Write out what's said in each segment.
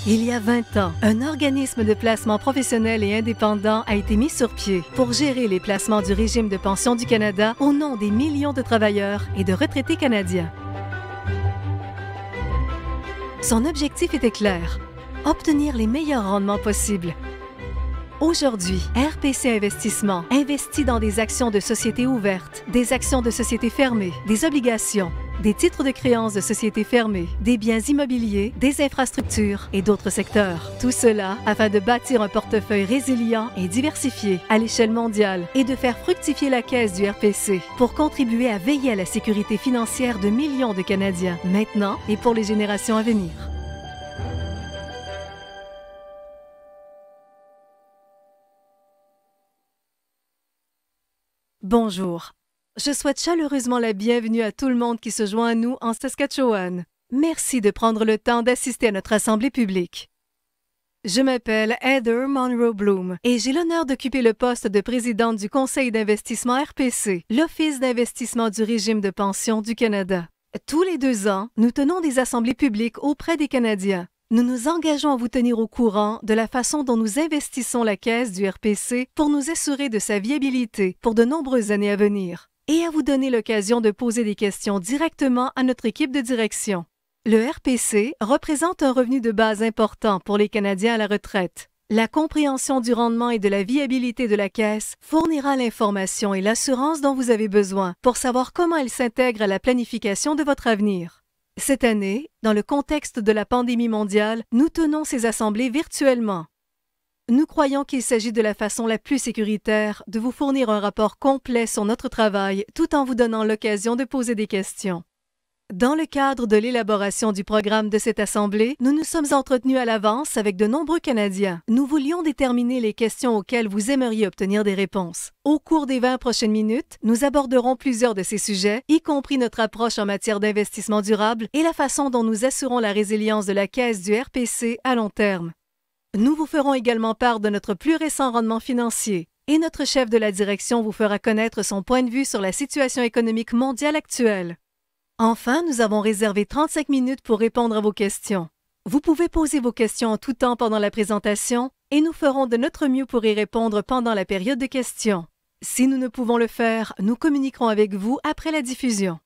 Il y a 20 ans, un organisme de placement professionnel et indépendant a été mis sur pied pour gérer les placements du régime de pension du Canada au nom des millions de travailleurs et de retraités canadiens. Son objectif était clair, obtenir les meilleurs rendements possibles. Aujourd'hui, RPC Investissement investit dans des actions de sociétés ouvertes, des actions de sociétés fermées, des obligations, des titres de créances de sociétés fermées, des biens immobiliers, des infrastructures et d'autres secteurs. Tout cela afin de bâtir un portefeuille résilient et diversifié à l'échelle mondiale et de faire fructifier la caisse du RPC pour contribuer à veiller à la sécurité financière de millions de Canadiens, maintenant et pour les générations à venir. Bonjour. Je souhaite chaleureusement la bienvenue à tout le monde qui se joint à nous en Saskatchewan. Merci de prendre le temps d'assister à notre assemblée publique. Je m'appelle Heather Monroe Bloom et j'ai l'honneur d'occuper le poste de présidente du Conseil d'investissement RPC, l'Office d'investissement du régime de pension du Canada. Tous les 2 ans, nous tenons des assemblées publiques auprès des Canadiens. Nous nous engageons à vous tenir au courant de la façon dont nous investissons la caisse du RPC pour nous assurer de sa viabilité pour de nombreuses années à venir et à vous donner l'occasion de poser des questions directement à notre équipe de direction. Le RPC représente un revenu de base important pour les Canadiens à la retraite. La compréhension du rendement et de la viabilité de la caisse fournira l'information et l'assurance dont vous avez besoin pour savoir comment elle s'intègre à la planification de votre avenir. Cette année, dans le contexte de la pandémie mondiale, nous tenons ces assemblées virtuellement. Nous croyons qu'il s'agit de la façon la plus sécuritaire de vous fournir un rapport complet sur notre travail tout en vous donnant l'occasion de poser des questions. Dans le cadre de l'élaboration du programme de cette assemblée, nous nous sommes entretenus à l'avance avec de nombreux Canadiens. Nous voulions déterminer les questions auxquelles vous aimeriez obtenir des réponses. Au cours des 20 prochaines minutes, nous aborderons plusieurs de ces sujets, y compris notre approche en matière d'investissement durable et la façon dont nous assurons la résilience de la caisse du RPC à long terme. Nous vous ferons également part de notre plus récent rendement financier et notre chef de la direction vous fera connaître son point de vue sur la situation économique mondiale actuelle. Enfin, nous avons réservé 35 minutes pour répondre à vos questions. Vous pouvez poser vos questions en tout temps pendant la présentation et nous ferons de notre mieux pour y répondre pendant la période de questions. Si nous ne pouvons le faire, nous communiquerons avec vous après la diffusion.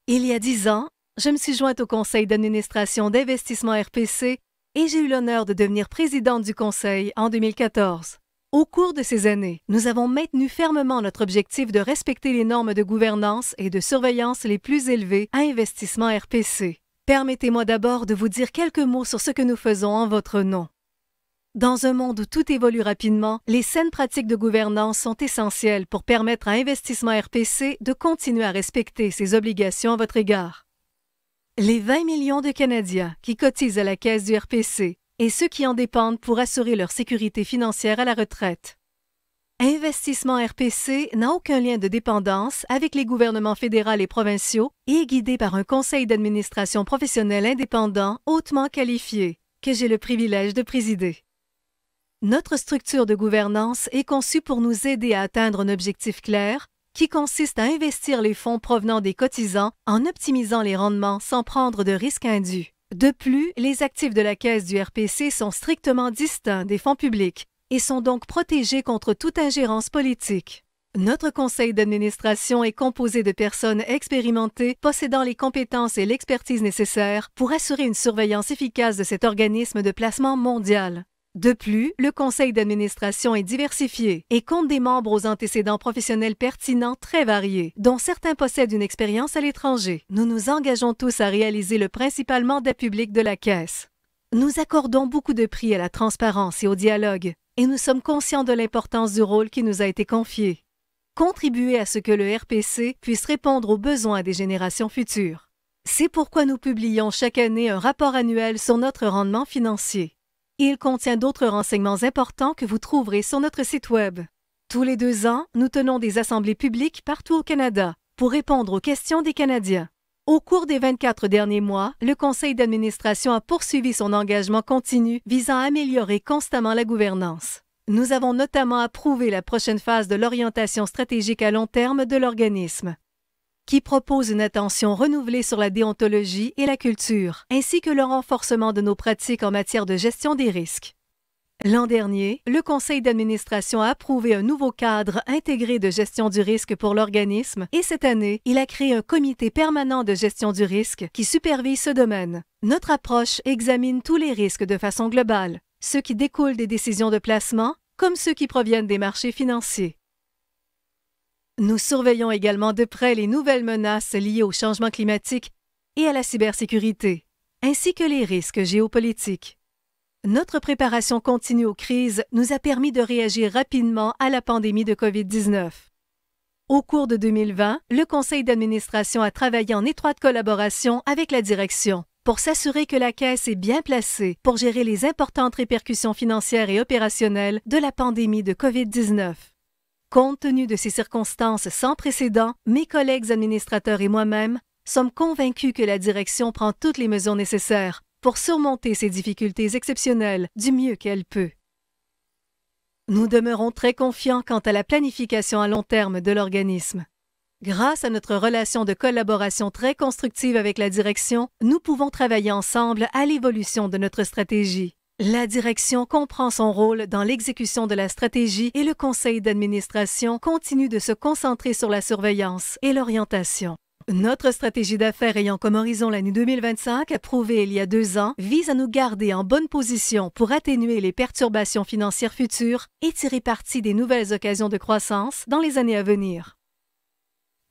Il y a 10 ans, je me suis jointe au conseil d'administration d'investissement RPC et j'ai eu l'honneur de devenir présidente du conseil en 2014. Au cours de ces années, nous avons maintenu fermement notre objectif de respecter les normes de gouvernance et de surveillance les plus élevées à Investissement RPC. Permettez-moi d'abord de vous dire quelques mots sur ce que nous faisons en votre nom. Dans un monde où tout évolue rapidement, les saines pratiques de gouvernance sont essentielles pour permettre à Investissement RPC de continuer à respecter ses obligations à votre égard. Les 20 millions de Canadiens qui cotisent à la caisse du RPC et ceux qui en dépendent pour assurer leur sécurité financière à la retraite. Investissement RPC n'a aucun lien de dépendance avec les gouvernements fédéraux et provinciaux et est guidé par un conseil d'administration professionnel indépendant hautement qualifié, que j'ai le privilège de présider. Notre structure de gouvernance est conçue pour nous aider à atteindre un objectif clair qui consiste à investir les fonds provenant des cotisants en optimisant les rendements sans prendre de risques indus. De plus, les actifs de la caisse du RPC sont strictement distincts des fonds publics et sont donc protégés contre toute ingérence politique. Notre conseil d'administration est composé de personnes expérimentées possédant les compétences et l'expertise nécessaires pour assurer une surveillance efficace de cet organisme de placement mondial. De plus, le conseil d'administration est diversifié et compte des membres aux antécédents professionnels pertinents très variés, dont certains possèdent une expérience à l'étranger. Nous nous engageons tous à réaliser le principal mandat public de la Caisse. Nous accordons beaucoup de prix à la transparence et au dialogue, et nous sommes conscients de l'importance du rôle qui nous a été confié. Contribuer à ce que le RPC puisse répondre aux besoins des générations futures. C'est pourquoi nous publions chaque année un rapport annuel sur notre rendement financier. Il contient d'autres renseignements importants que vous trouverez sur notre site Web. Tous les 2 ans, nous tenons des assemblées publiques partout au Canada pour répondre aux questions des Canadiens. Au cours des 24 derniers mois, le conseil d'administration a poursuivi son engagement continu visant à améliorer constamment la gouvernance. Nous avons notamment approuvé la prochaine phase de l'orientation stratégique à long terme de l'organisme. qui propose une attention renouvelée sur la déontologie et la culture, ainsi que le renforcement de nos pratiques en matière de gestion des risques. L'an dernier, le conseil d'administration a approuvé un nouveau cadre intégré de gestion du risque pour l'organisme et cette année, il a créé un comité permanent de gestion du risque qui supervise ce domaine. Notre approche examine tous les risques de façon globale, ceux qui découlent des décisions de placement comme ceux qui proviennent des marchés financiers. Nous surveillons également de près les nouvelles menaces liées au changement climatique et à la cybersécurité, ainsi que les risques géopolitiques. Notre préparation continue aux crises nous a permis de réagir rapidement à la pandémie de COVID-19. Au cours de 2020, le conseil d'administration a travaillé en étroite collaboration avec la direction pour s'assurer que la Caisse est bien placée pour gérer les importantes répercussions financières et opérationnelles de la pandémie de COVID-19. Compte tenu de ces circonstances sans précédent, mes collègues administrateurs et moi-même sommes convaincus que la direction prend toutes les mesures nécessaires pour surmonter ces difficultés exceptionnelles du mieux qu'elle peut. Nous demeurons très confiants quant à la planification à long terme de l'organisme. Grâce à notre relation de collaboration très constructive avec la direction, nous pouvons travailler ensemble à l'évolution de notre stratégie. La direction comprend son rôle dans l'exécution de la stratégie et le conseil d'administration continue de se concentrer sur la surveillance et l'orientation. Notre stratégie d'affaires ayant comme horizon l'année 2025, approuvée il y a 2 ans, vise à nous garder en bonne position pour atténuer les perturbations financières futures et tirer parti des nouvelles occasions de croissance dans les années à venir.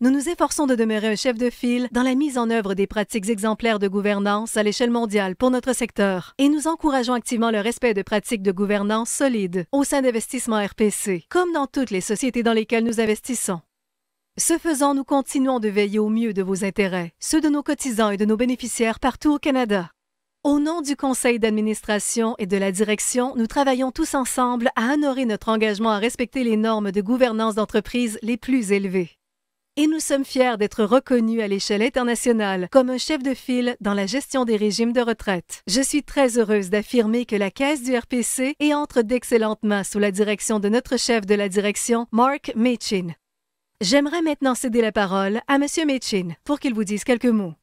Nous nous efforçons de demeurer un chef de file dans la mise en œuvre des pratiques exemplaires de gouvernance à l'échelle mondiale pour notre secteur et nous encourageons activement le respect de pratiques de gouvernance solides au sein d'Investissement RPC, comme dans toutes les sociétés dans lesquelles nous investissons. Ce faisant, nous continuons de veiller au mieux de vos intérêts, ceux de nos cotisants et de nos bénéficiaires partout au Canada. Au nom du conseil d'administration et de la direction, nous travaillons tous ensemble à honorer notre engagement à respecter les normes de gouvernance d'entreprise les plus élevées. Et nous sommes fiers d'être reconnus à l'échelle internationale comme un chef de file dans la gestion des régimes de retraite. Je suis très heureuse d'affirmer que la Caisse du RPC est entre d'excellentes mains sous la direction de notre chef de la direction, Mark Machin. J'aimerais maintenant céder la parole à M. Machin pour qu'il vous dise quelques mots.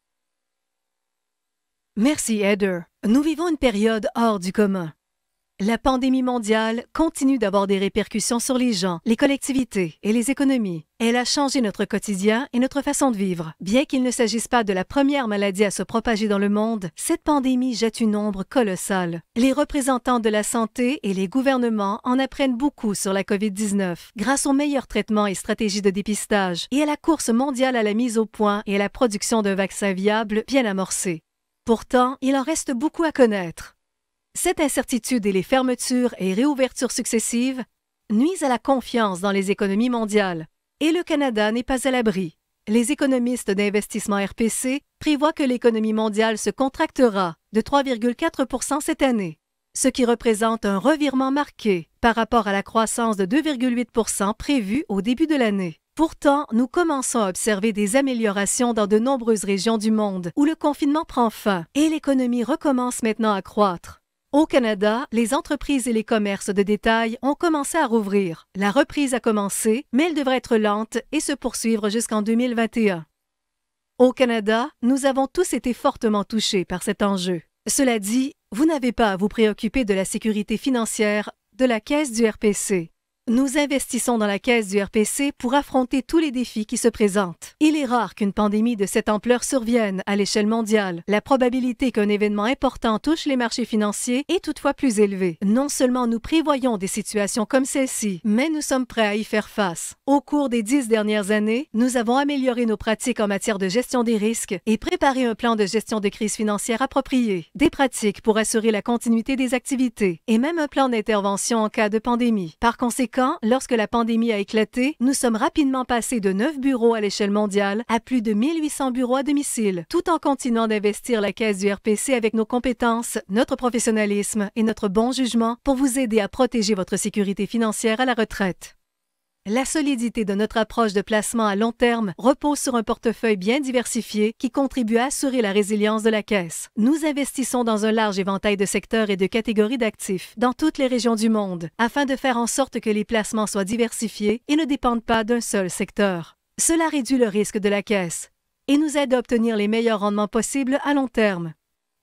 Merci, Heather. Nous vivons une période hors du commun. La pandémie mondiale continue d'avoir des répercussions sur les gens, les collectivités et les économies. Elle a changé notre quotidien et notre façon de vivre. Bien qu'il ne s'agisse pas de la première maladie à se propager dans le monde, cette pandémie jette une ombre colossale. Les représentants de la santé et les gouvernements en apprennent beaucoup sur la COVID-19 grâce aux meilleurs traitements et stratégies de dépistage et à la course mondiale à la mise au point et à la production d'un vaccin viable bien amorcé. Pourtant, il en reste beaucoup à connaître. Cette incertitude et les fermetures et réouvertures successives nuisent à la confiance dans les économies mondiales. Et le Canada n'est pas à l'abri. Les économistes d'Investissement RPC prévoient que l'économie mondiale se contractera de 3,4 % cette année, ce qui représente un revirement marqué par rapport à la croissance de 2,8 % prévue au début de l'année. Pourtant, nous commençons à observer des améliorations dans de nombreuses régions du monde où le confinement prend fin et l'économie recommence maintenant à croître. Au Canada, les entreprises et les commerces de détail ont commencé à rouvrir. La reprise a commencé, mais elle devrait être lente et se poursuivre jusqu'en 2021. Au Canada, nous avons tous été fortement touchés par cet enjeu. Cela dit, vous n'avez pas à vous préoccuper de la sécurité financière de la Caisse du RPC. Nous investissons dans la Caisse du RPC pour affronter tous les défis qui se présentent. Il est rare qu'une pandémie de cette ampleur survienne à l'échelle mondiale. La probabilité qu'un événement important touche les marchés financiers est toutefois plus élevée. Non seulement nous prévoyons des situations comme celle-ci, mais nous sommes prêts à y faire face. Au cours des 10 dernières années, nous avons amélioré nos pratiques en matière de gestion des risques et préparé un plan de gestion de crise financière approprié, des pratiques pour assurer la continuité des activités et même un plan d'intervention en cas de pandémie. Par conséquent, lorsque la pandémie a éclaté, nous sommes rapidement passés de 9 bureaux à l'échelle mondiale à plus de 1800 bureaux à domicile, tout en continuant d'investir la Caisse du RPC avec nos compétences, notre professionnalisme et notre bon jugement pour vous aider à protéger votre sécurité financière à la retraite. La solidité de notre approche de placement à long terme repose sur un portefeuille bien diversifié qui contribue à assurer la résilience de la Caisse. Nous investissons dans un large éventail de secteurs et de catégories d'actifs dans toutes les régions du monde afin de faire en sorte que les placements soient diversifiés et ne dépendent pas d'un seul secteur. Cela réduit le risque de la caisse et nous aide à obtenir les meilleurs rendements possibles à long terme.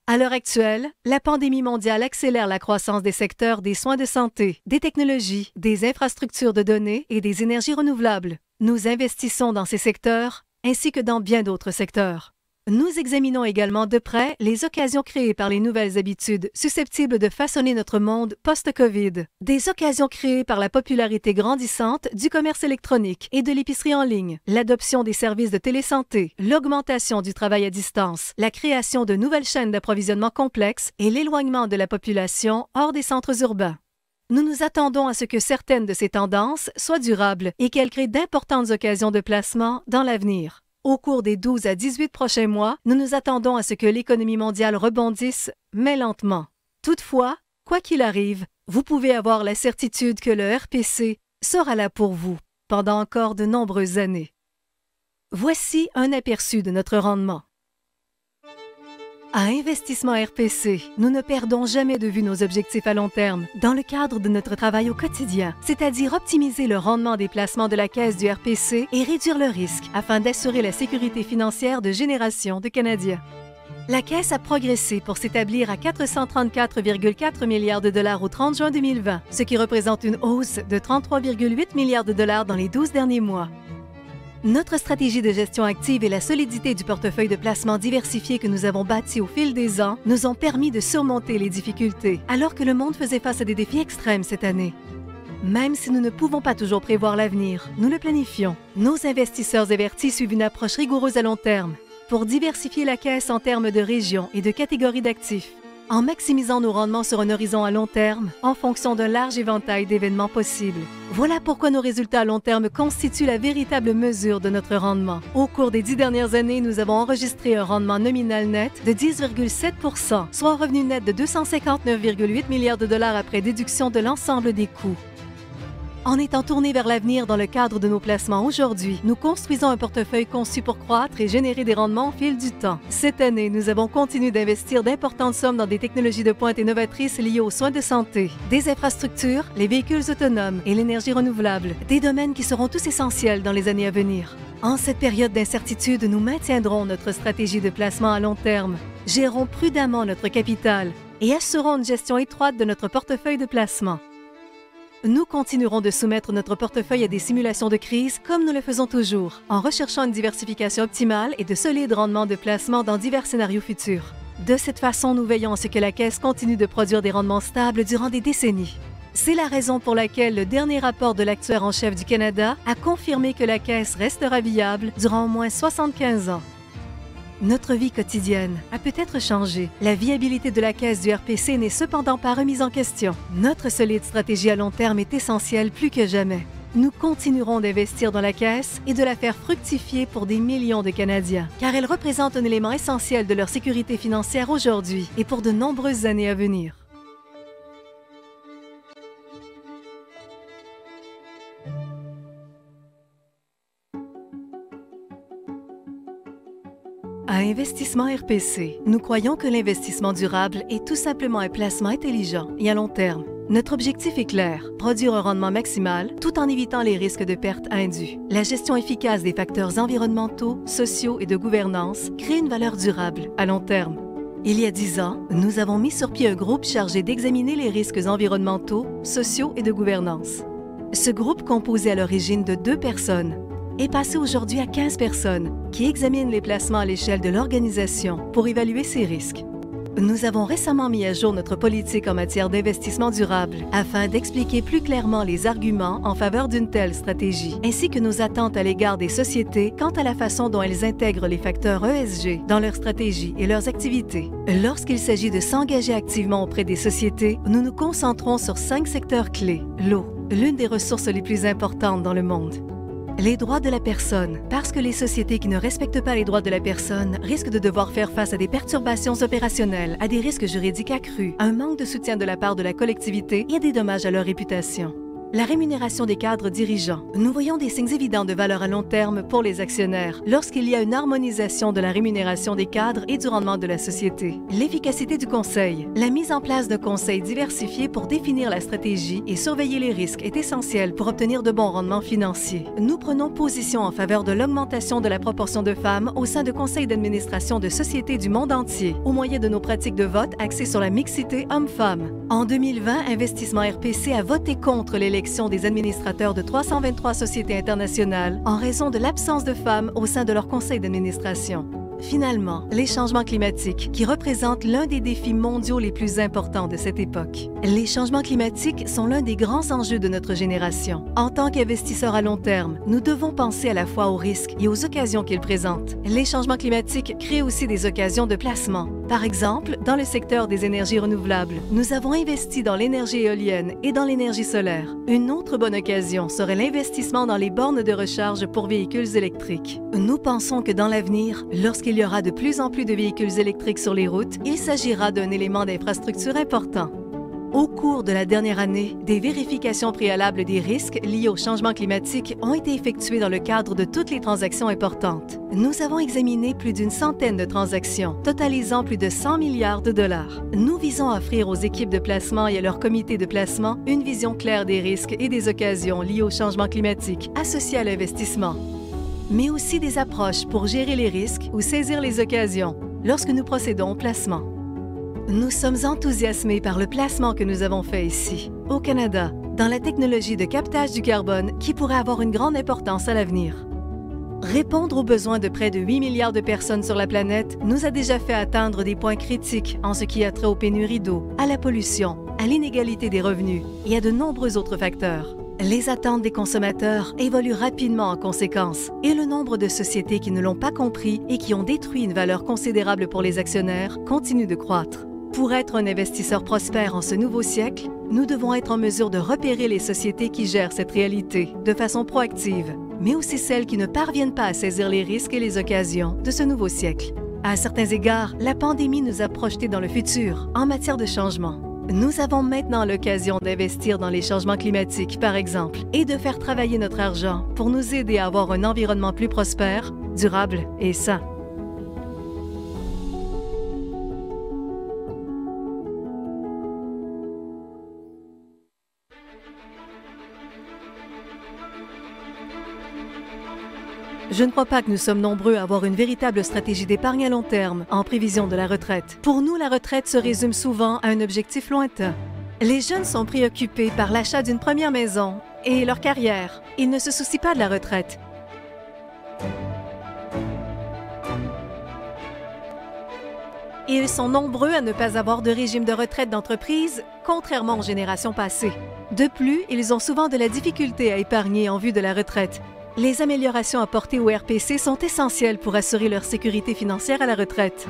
À l'heure actuelle, la pandémie mondiale accélère la croissance des secteurs des soins de santé, des technologies, des infrastructures de données et des énergies renouvelables. Nous investissons dans ces secteurs ainsi que dans bien d'autres secteurs. Nous examinons également de près les occasions créées par les nouvelles habitudes susceptibles de façonner notre monde post-COVID. Des occasions créées par la popularité grandissante du commerce électronique et de l'épicerie en ligne, l'adoption des services de télésanté, l'augmentation du travail à distance, la création de nouvelles chaînes d'approvisionnement complexes et l'éloignement de la population hors des centres urbains. Nous nous attendons à ce que certaines de ces tendances soient durables et qu'elles créent d'importantes occasions de placement dans l'avenir. Au cours des 12 à 18 prochains mois, nous nous attendons à ce que l'économie mondiale rebondisse, mais lentement. Toutefois, quoi qu'il arrive, vous pouvez avoir la certitude que le RPC sera là pour vous pendant encore de nombreuses années. Voici un aperçu de notre rendement. À Investissement RPC, nous ne perdons jamais de vue nos objectifs à long terme dans le cadre de notre travail au quotidien, c'est-à-dire optimiser le rendement des placements de la Caisse du RPC et réduire le risque afin d'assurer la sécurité financière de générations de Canadiens. La Caisse a progressé pour s'établir à 434,4 milliards de dollars au 30 juin 2020, ce qui représente une hausse de 33,8 milliards de dollars dans les 12 derniers mois. Notre stratégie de gestion active et la solidité du portefeuille de placement diversifié que nous avons bâti au fil des ans nous ont permis de surmonter les difficultés, alors que le monde faisait face à des défis extrêmes cette année. Même si nous ne pouvons pas toujours prévoir l'avenir, nous le planifions. Nos investisseurs avertis suivent une approche rigoureuse à long terme pour diversifier la caisse en termes de régions et de catégories d'actifs, en maximisant nos rendements sur un horizon à long terme en fonction d'un large éventail d'événements possibles. Voilà pourquoi nos résultats à long terme constituent la véritable mesure de notre rendement. Au cours des 10 dernières années, nous avons enregistré un rendement nominal net de 10,7 %, soit un revenu net de 259,8 milliards de dollars après déduction de l'ensemble des coûts. En étant tournés vers l'avenir dans le cadre de nos placements aujourd'hui, nous construisons un portefeuille conçu pour croître et générer des rendements au fil du temps. Cette année, nous avons continué d'investir d'importantes sommes dans des technologies de pointe et novatrices liées aux soins de santé, des infrastructures, les véhicules autonomes et l'énergie renouvelable, des domaines qui seront tous essentiels dans les années à venir. En cette période d'incertitude, nous maintiendrons notre stratégie de placement à long terme, gérons prudemment notre capital et assurons une gestion étroite de notre portefeuille de placement. Nous continuerons de soumettre notre portefeuille à des simulations de crise comme nous le faisons toujours, en recherchant une diversification optimale et de solides rendements de placement dans divers scénarios futurs. De cette façon, nous veillons à ce que la Caisse continue de produire des rendements stables durant des décennies. C'est la raison pour laquelle le dernier rapport de l'actuaire en chef du Canada a confirmé que la Caisse restera viable durant au moins 75 ans. Notre vie quotidienne a peut-être changé. La viabilité de la Caisse du RPC n'est cependant pas remise en question. Notre solide stratégie à long terme est essentielle plus que jamais. Nous continuerons d'investir dans la Caisse et de la faire fructifier pour des millions de Canadiens, car elle représente un élément essentiel de leur sécurité financière aujourd'hui et pour de nombreuses années à venir. À Investissement RPC, nous croyons que l'investissement durable est tout simplement un placement intelligent et à long terme. Notre objectif est clair, produire un rendement maximal tout en évitant les risques de pertes indues. La gestion efficace des facteurs environnementaux, sociaux et de gouvernance crée une valeur durable à long terme. Il y a 10 ans, nous avons mis sur pied un groupe chargé d'examiner les risques environnementaux, sociaux et de gouvernance. Ce groupe, composé à l'origine de 2 personnes, est passé aujourd'hui à 15 personnes qui examinent les placements à l'échelle de l'organisation pour évaluer ces risques. Nous avons récemment mis à jour notre politique en matière d'investissement durable afin d'expliquer plus clairement les arguments en faveur d'une telle stratégie, ainsi que nos attentes à l'égard des sociétés quant à la façon dont elles intègrent les facteurs ESG dans leurs stratégies et leurs activités. Lorsqu'il s'agit de s'engager activement auprès des sociétés, nous nous concentrons sur 5 secteurs clés. L'eau, l'une des ressources les plus importantes dans le monde. Les droits de la personne, parce que les sociétés qui ne respectent pas les droits de la personne risquent de devoir faire face à des perturbations opérationnelles, à des risques juridiques accrus, à un manque de soutien de la part de la collectivité et à des dommages à leur réputation. La rémunération des cadres dirigeants. Nous voyons des signes évidents de valeur à long terme pour les actionnaires lorsqu'il y a une harmonisation de la rémunération des cadres et du rendement de la société. L'efficacité du conseil. La mise en place d'un conseil diversifié pour définir la stratégie et surveiller les risques est essentielle pour obtenir de bons rendements financiers. Nous prenons position en faveur de l'augmentation de la proportion de femmes au sein de conseils d'administration de sociétés du monde entier, au moyen de nos pratiques de vote axées sur la mixité homme-femme. En 2020, Investissement RPC a voté contre l'élection des administrateurs de 323 sociétés internationales en raison de l'absence de femmes au sein de leur conseil d'administration. Finalement, les changements climatiques, qui représentent l'un des défis mondiaux les plus importants de cette époque. Les changements climatiques sont l'un des grands enjeux de notre génération. En tant qu'investisseurs à long terme, nous devons penser à la fois aux risques et aux occasions qu'ils présentent. Les changements climatiques créent aussi des occasions de placement. Par exemple, dans le secteur des énergies renouvelables, nous avons investi dans l'énergie éolienne et dans l'énergie solaire. Une autre bonne occasion serait l'investissement dans les bornes de recharge pour véhicules électriques. Nous pensons que dans l'avenir, lorsqu'il y aura de plus en plus de véhicules électriques sur les routes, il s'agira d'un élément d'infrastructure important. Au cours de la dernière année, des vérifications préalables des risques liés au changement climatique ont été effectuées dans le cadre de toutes les transactions importantes. Nous avons examiné plus d'une centaine de transactions, totalisant plus de 100 milliards de dollars. Nous visons à offrir aux équipes de placement et à leurs comités de placement une vision claire des risques et des occasions liées au changement climatique associés à l'investissement, mais aussi des approches pour gérer les risques ou saisir les occasions lorsque nous procédons au placement. Nous sommes enthousiasmés par le placement que nous avons fait ici, au Canada, dans la technologie de captage du carbone qui pourrait avoir une grande importance à l'avenir. Répondre aux besoins de près de 8 milliards de personnes sur la planète nous a déjà fait atteindre des points critiques en ce qui a trait aux pénuries d'eau, à la pollution, à l'inégalité des revenus et à de nombreux autres facteurs. Les attentes des consommateurs évoluent rapidement en conséquence et le nombre de sociétés qui ne l'ont pas compris et qui ont détruit une valeur considérable pour les actionnaires continue de croître. Pour être un investisseur prospère en ce nouveau siècle, nous devons être en mesure de repérer les sociétés qui gèrent cette réalité de façon proactive, mais aussi celles qui ne parviennent pas à saisir les risques et les occasions de ce nouveau siècle. À certains égards, la pandémie nous a projetés dans le futur en matière de changement. Nous avons maintenant l'occasion d'investir dans les changements climatiques, par exemple, et de faire travailler notre argent pour nous aider à avoir un environnement plus prospère, durable et sain. Je ne crois pas que nous sommes nombreux à avoir une véritable stratégie d'épargne à long terme en prévision de la retraite. Pour nous, la retraite se résume souvent à un objectif lointain. Les jeunes sont préoccupés par l'achat d'une première maison et leur carrière. Ils ne se soucient pas de la retraite. Ils sont nombreux à ne pas avoir de régime de retraite d'entreprise, contrairement aux générations passées. De plus, ils ont souvent de la difficulté à épargner en vue de la retraite. Les améliorations apportées au RPC sont essentielles pour assurer leur sécurité financière à la retraite.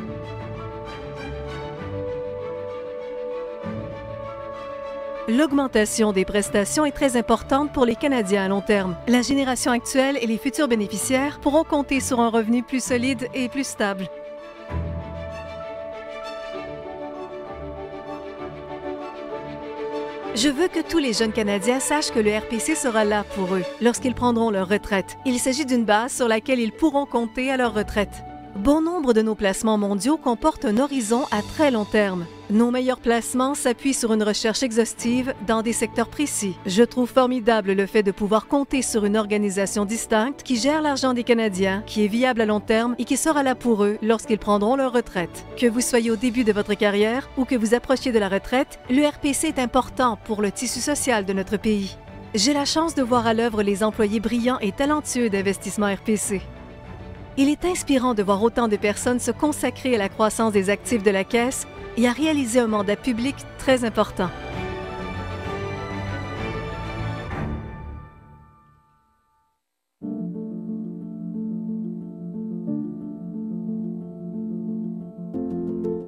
L'augmentation des prestations est très importante pour les Canadiens à long terme. La génération actuelle et les futurs bénéficiaires pourront compter sur un revenu plus solide et plus stable. Je veux que tous les jeunes Canadiens sachent que le RPC sera là pour eux lorsqu'ils prendront leur retraite. Il s'agit d'une base sur laquelle ils pourront compter à leur retraite. Bon nombre de nos placements mondiaux comportent un horizon à très long terme. Nos meilleurs placements s'appuient sur une recherche exhaustive dans des secteurs précis. Je trouve formidable le fait de pouvoir compter sur une organisation distincte qui gère l'argent des Canadiens, qui est viable à long terme et qui sera là pour eux lorsqu'ils prendront leur retraite. Que vous soyez au début de votre carrière ou que vous approchiez de la retraite, le RPC est important pour le tissu social de notre pays. J'ai la chance de voir à l'œuvre les employés brillants et talentueux d'Investissement RPC. Il est inspirant de voir autant de personnes se consacrer à la croissance des actifs de la Caisse et à réaliser un mandat public très important.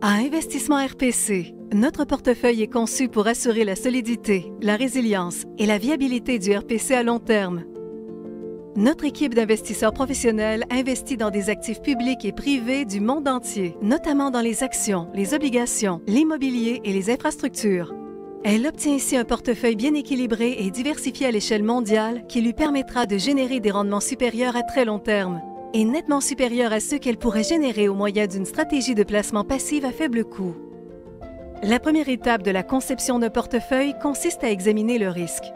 À Investissement RPC, notre portefeuille est conçu pour assurer la solidité, la résilience et la viabilité du RPC à long terme. Notre équipe d'investisseurs professionnels investit dans des actifs publics et privés du monde entier, notamment dans les actions, les obligations, l'immobilier et les infrastructures. Elle obtient ici un portefeuille bien équilibré et diversifié à l'échelle mondiale qui lui permettra de générer des rendements supérieurs à très long terme et nettement supérieurs à ceux qu'elle pourrait générer au moyen d'une stratégie de placement passive à faible coût. La première étape de la conception d'un portefeuille consiste à examiner le risque.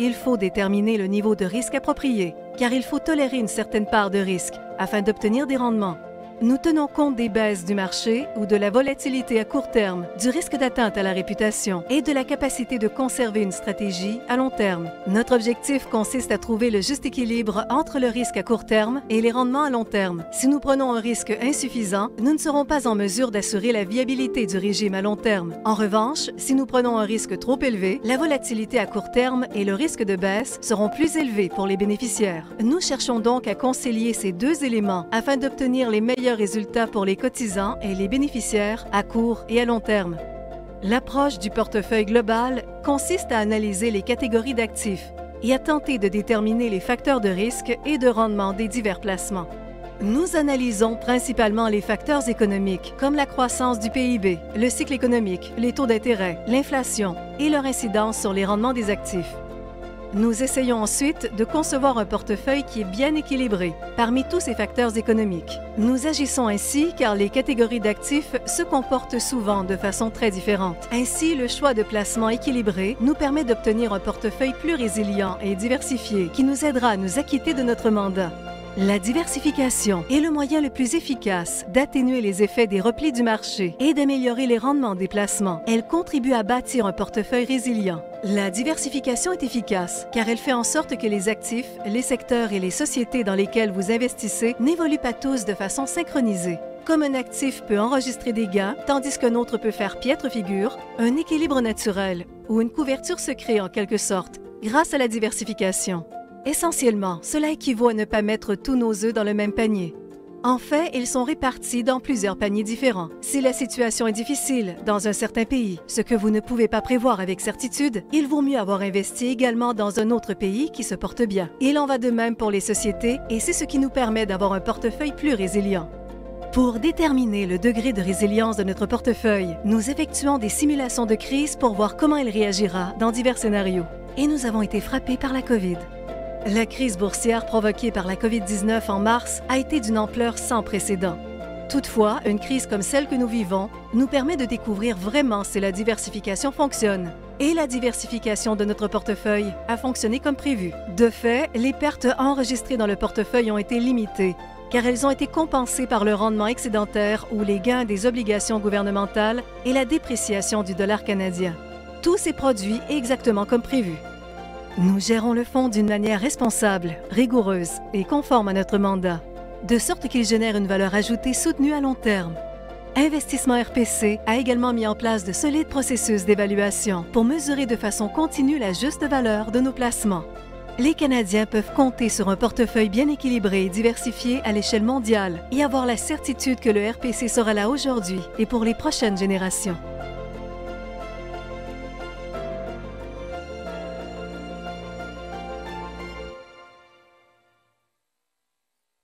Il faut déterminer le niveau de risque approprié, car il faut tolérer une certaine part de risque afin d'obtenir des rendements. Nous tenons compte des baisses du marché ou de la volatilité à court terme, du risque d'atteinte à la réputation et de la capacité de conserver une stratégie à long terme. Notre objectif consiste à trouver le juste équilibre entre le risque à court terme et les rendements à long terme. Si nous prenons un risque insuffisant, nous ne serons pas en mesure d'assurer la viabilité du régime à long terme. En revanche, si nous prenons un risque trop élevé, la volatilité à court terme et le risque de baisse seront plus élevés pour les bénéficiaires. Nous cherchons donc à concilier ces deux éléments afin d'obtenir les meilleurs résultats pour les cotisants et les bénéficiaires à court et à long terme. L'approche du portefeuille global consiste à analyser les catégories d'actifs et à tenter de déterminer les facteurs de risque et de rendement des divers placements. Nous analysons principalement les facteurs économiques comme la croissance du PIB, le cycle économique, les taux d'intérêt, l'inflation et leur incidence sur les rendements des actifs. Nous essayons ensuite de concevoir un portefeuille qui est bien équilibré parmi tous ces facteurs économiques. Nous agissons ainsi car les catégories d'actifs se comportent souvent de façon très différente. Ainsi, le choix de placement équilibré nous permet d'obtenir un portefeuille plus résilient et diversifié qui nous aidera à nous acquitter de notre mandat. La diversification est le moyen le plus efficace d'atténuer les effets des replis du marché et d'améliorer les rendements des placements. Elle contribue à bâtir un portefeuille résilient. La diversification est efficace car elle fait en sorte que les actifs, les secteurs et les sociétés dans lesquels vous investissez n'évoluent pas tous de façon synchronisée. Comme un actif peut enregistrer des gains, tandis qu'un autre peut faire piètre figure, un équilibre naturel ou une couverture se crée en quelque sorte grâce à la diversification. Essentiellement, cela équivaut à ne pas mettre tous nos œufs dans le même panier. En fait, ils sont répartis dans plusieurs paniers différents. Si la situation est difficile dans un certain pays, ce que vous ne pouvez pas prévoir avec certitude, il vaut mieux avoir investi également dans un autre pays qui se porte bien. Il en va de même pour les sociétés et c'est ce qui nous permet d'avoir un portefeuille plus résilient. Pour déterminer le degré de résilience de notre portefeuille, nous effectuons des simulations de crise pour voir comment il réagira dans divers scénarios. Et nous avons été frappés par la COVID. La crise boursière provoquée par la COVID-19 en mars a été d'une ampleur sans précédent. Toutefois, une crise comme celle que nous vivons nous permet de découvrir vraiment si la diversification fonctionne. Et la diversification de notre portefeuille a fonctionné comme prévu. De fait, les pertes enregistrées dans le portefeuille ont été limitées, car elles ont été compensées par le rendement excédentaire ou les gains des obligations gouvernementales et la dépréciation du dollar canadien. Tout s'est produit exactement comme prévu. Nous gérons le fonds d'une manière responsable, rigoureuse et conforme à notre mandat, de sorte qu'il génère une valeur ajoutée soutenue à long terme. Investissement RPC a également mis en place de solides processus d'évaluation pour mesurer de façon continue la juste valeur de nos placements. Les Canadiens peuvent compter sur un portefeuille bien équilibré et diversifié à l'échelle mondiale et avoir la certitude que le RPC sera là aujourd'hui et pour les prochaines générations.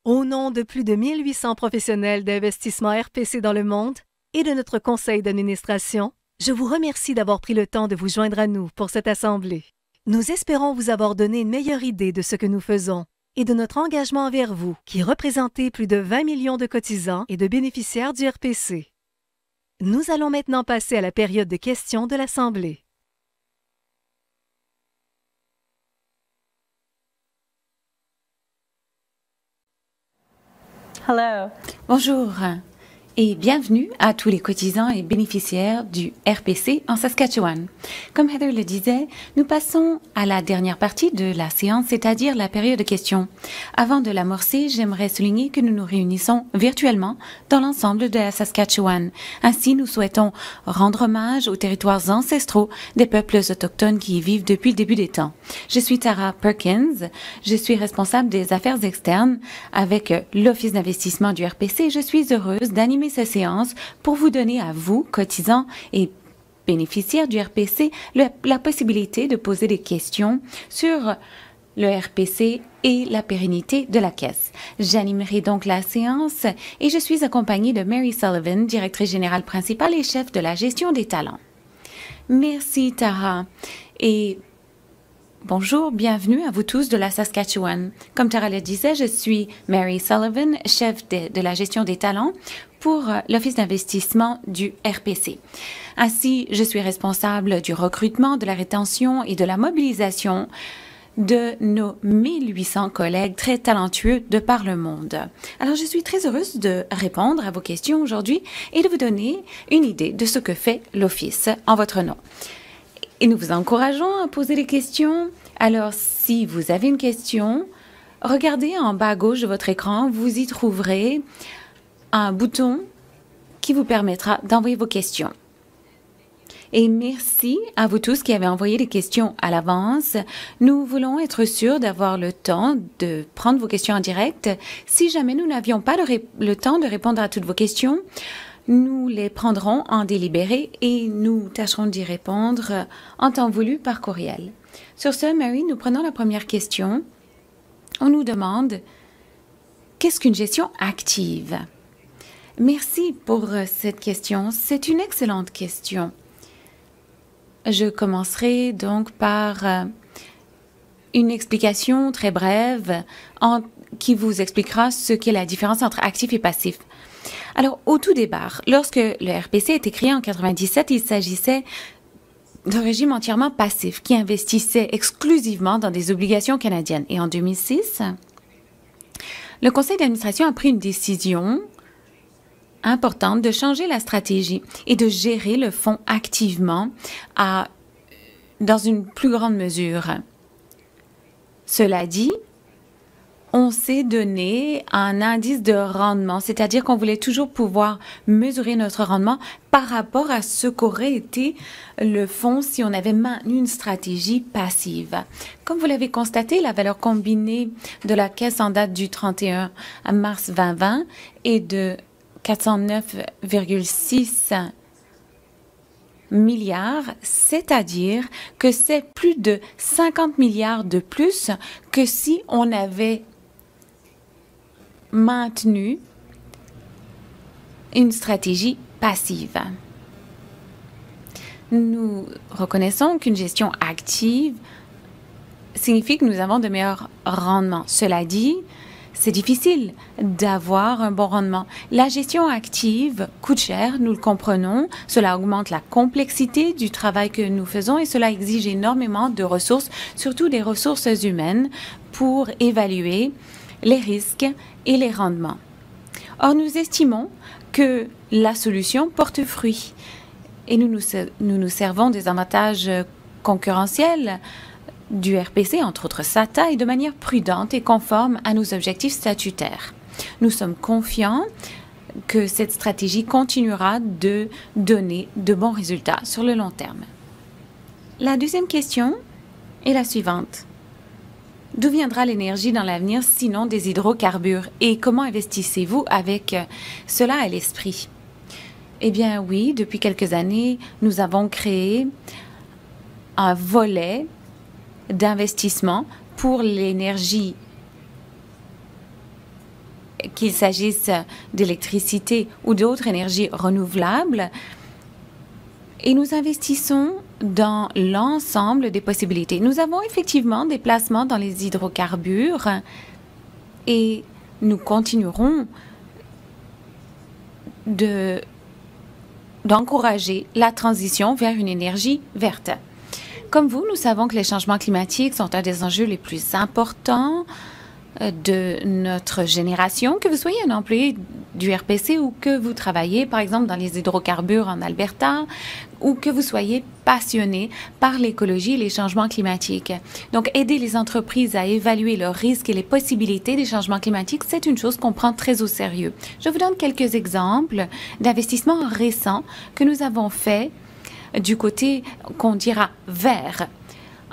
Au nom de plus de 1800 professionnels d'investissement RPC dans le monde et de notre conseil d'administration, je vous remercie d'avoir pris le temps de vous joindre à nous pour cette assemblée. Nous espérons vous avoir donné une meilleure idée de ce que nous faisons et de notre engagement envers vous, qui représentez plus de 20 millions de cotisants et de bénéficiaires du RPC. Nous allons maintenant passer à la période de questions de l'Assemblée. Hello. Bonjour et bienvenue à tous les cotisants et bénéficiaires du RPC en Saskatchewan. Comme Heather le disait, nous passons à la dernière partie de la séance, c'est-à-dire la période de questions. Avant de l'amorcer, j'aimerais souligner que nous nous réunissons virtuellement dans l'ensemble de la Saskatchewan. Ainsi, nous souhaitons rendre hommage aux territoires ancestraux des peuples autochtones qui y vivent depuis le début des temps. Je suis Tara Perkins, je suis responsable des affaires externes avec l'Office d'investissement du RPC. Je suis heureuse d'animer cette séance pour vous donner à vous, cotisants et bénéficiaires du RPC, la possibilité de poser des questions sur le RPC et la pérennité de la Caisse. J'animerai donc la séance et je suis accompagnée de Mary Sullivan, directrice générale principale et chef de la gestion des talents. Merci, Tara. Et bonjour, bienvenue à vous tous de la Saskatchewan. Comme Tara le disait, je suis Mary Sullivan, chef de la gestion des talents pour l'Office d'investissement du RPC. Ainsi, je suis responsable du recrutement, de la rétention et de la mobilisation de nos 1800 collègues très talentueux de par le monde. Alors, je suis très heureuse de répondre à vos questions aujourd'hui et de vous donner une idée de ce que fait l'Office en votre nom. Et nous vous encourageons à poser des questions. Alors, si vous avez une question, regardez en bas à gauche de votre écran, vous y trouverez un bouton qui vous permettra d'envoyer vos questions. Et merci à vous tous qui avez envoyé des questions à l'avance. Nous voulons être sûrs d'avoir le temps de prendre vos questions en direct. Si jamais nous n'avions pas le temps de répondre à toutes vos questions, nous les prendrons en délibéré et nous tâcherons d'y répondre en temps voulu par courriel. Sur ce, Mary, nous prenons la première question. On nous demande « Qu'est-ce qu'une gestion active ?» Merci pour cette question. C'est une excellente question. Je commencerai donc par une explication très brève qui vous expliquera ce qu'est la différence entre actif et passif. Alors, au tout départ, lorsque le RPC a été créé en 1997, il s'agissait d'un régime entièrement passif qui investissait exclusivement dans des obligations canadiennes. Et en 2006, le conseil d'administration a pris une décision importante de changer la stratégie et de gérer le fonds activement dans une plus grande mesure. Cela dit, on s'est donné un indice de rendement, c'est-à-dire qu'on voulait toujours pouvoir mesurer notre rendement par rapport à ce qu'aurait été le fonds si on avait maintenu une stratégie passive. Comme vous l'avez constaté, la valeur combinée de la caisse en date du 31 mars 2020 est de 409,6 milliards, c'est-à-dire que c'est plus de 50 milliards de plus que si on avait maintenu une stratégie passive. Nous reconnaissons qu'une gestion active signifie que nous avons de meilleurs rendements. Cela dit, c'est difficile d'avoir un bon rendement. La gestion active coûte cher, nous le comprenons. Cela augmente la complexité du travail que nous faisons et cela exige énormément de ressources, surtout des ressources humaines, pour évaluer les risques et les rendements. Or, nous estimons que la solution porte fruit et nous nous servons des avantages concurrentiels du RPC, entre autres SATA, et de manière prudente et conforme à nos objectifs statutaires. Nous sommes confiants que cette stratégie continuera de donner de bons résultats sur le long terme. La deuxième question est la suivante. D'où viendra l'énergie dans l'avenir sinon des hydrocarbures et comment investissez-vous avec cela à l'esprit? Eh bien oui, depuis quelques années, nous avons créé un volet d'investissement pour l'énergie, qu'il s'agisse d'électricité ou d'autres énergies renouvelables, et nous investissons dans l'ensemble des possibilités. Nous avons effectivement des placements dans les hydrocarbures et nous continuerons d'encourager la transition vers une énergie verte. Comme vous, nous savons que les changements climatiques sont un des enjeux les plus importants de notre génération, que vous soyez un employé du RPC ou que vous travaillez, par exemple, dans les hydrocarbures en Alberta, ou que vous soyez passionné par l'écologie et les changements climatiques. Donc, aider les entreprises à évaluer leurs risques et les possibilités des changements climatiques, c'est une chose qu'on prend très au sérieux. Je vous donne quelques exemples d'investissements récents que nous avons faits du côté qu'on dira vert.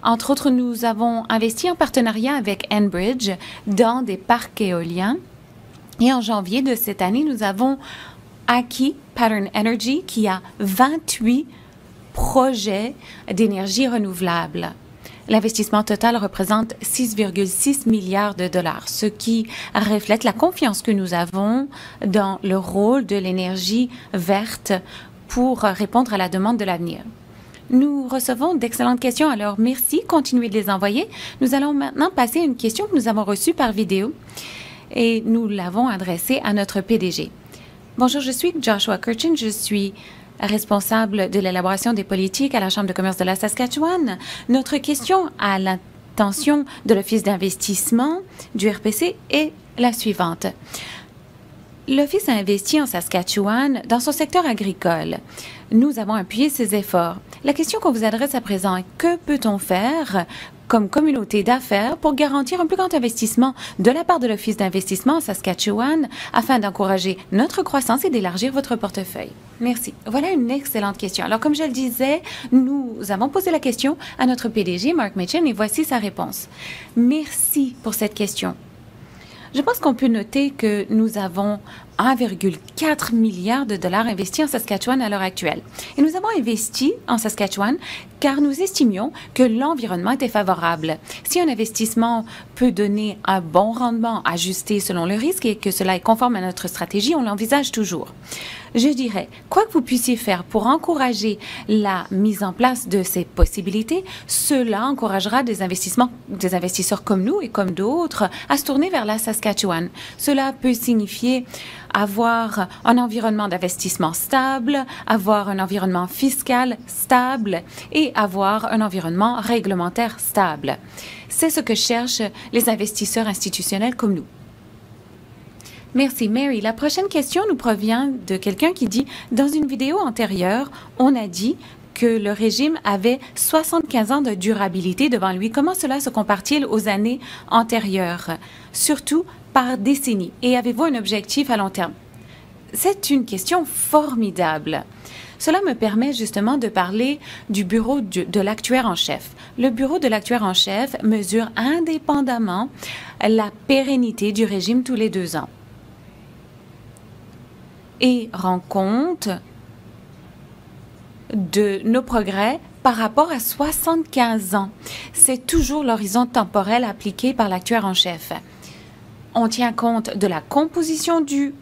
Entre autres, nous avons investi en partenariat avec Enbridge dans des parcs éoliens. Et en janvier de cette année, nous avons acquis Pattern Energy qui a 28 projets d'énergie renouvelable. L'investissement total représente 6,6 milliards de dollars, ce qui reflète la confiance que nous avons dans le rôle de l'énergie verte pour répondre à la demande de l'avenir. Nous recevons d'excellentes questions, alors merci, continuez de les envoyer. Nous allons maintenant passer à une question que nous avons reçue par vidéo et nous l'avons adressée à notre PDG. Bonjour, je suis Joshua Kirchin, je suis responsable de l'élaboration des politiques à la Chambre de commerce de la Saskatchewan. Notre question à l'attention de l'Office d'investissement du RPC est la suivante. L'Office a investi en Saskatchewan dans son secteur agricole. Nous avons appuyé ses efforts. La question qu'on vous adresse à présent est que peut-on faire comme communauté d'affaires pour garantir un plus grand investissement de la part de l'Office d'investissement en Saskatchewan afin d'encourager notre croissance et d'élargir votre portefeuille? Merci. Voilà une excellente question. Alors, comme je le disais, nous avons posé la question à notre PDG, Mark Mitchin, et voici sa réponse. Merci pour cette question. Je pense qu'on peut noter que nous avons 1,4 milliard de dollars investis en Saskatchewan à l'heure actuelle. Et nous avons investi en Saskatchewan car nous estimions que l'environnement était favorable. Si un investissement peut donner un bon rendement ajusté selon le risque et que cela est conforme à notre stratégie, on l'envisage toujours. Je dirais, quoi que vous puissiez faire pour encourager la mise en place de ces possibilités, cela encouragera des investisseurs comme nous et comme d'autres à se tourner vers la Saskatchewan. Cela peut signifier avoir un environnement d'investissement stable, avoir un environnement fiscal stable et avoir un environnement réglementaire stable. C'est ce que cherchent les investisseurs institutionnels comme nous. Merci, Mary. La prochaine question nous provient de quelqu'un qui dit « Dans une vidéo antérieure, on a dit que le régime avait 75 ans de durabilité devant lui. Comment cela se compare-t-il aux années antérieures, surtout par décennie? Et avez-vous un objectif à long terme? » C'est une question formidable. Cela me permet justement de parler du bureau de l'actuaire en chef. Le bureau de l'actuaire en chef mesure indépendamment la pérennité du régime tous les 2 ans et rend compte de nos progrès par rapport à 75 ans. C'est toujours l'horizon temporel appliqué par l'actuaire en chef. On tient compte de la composition du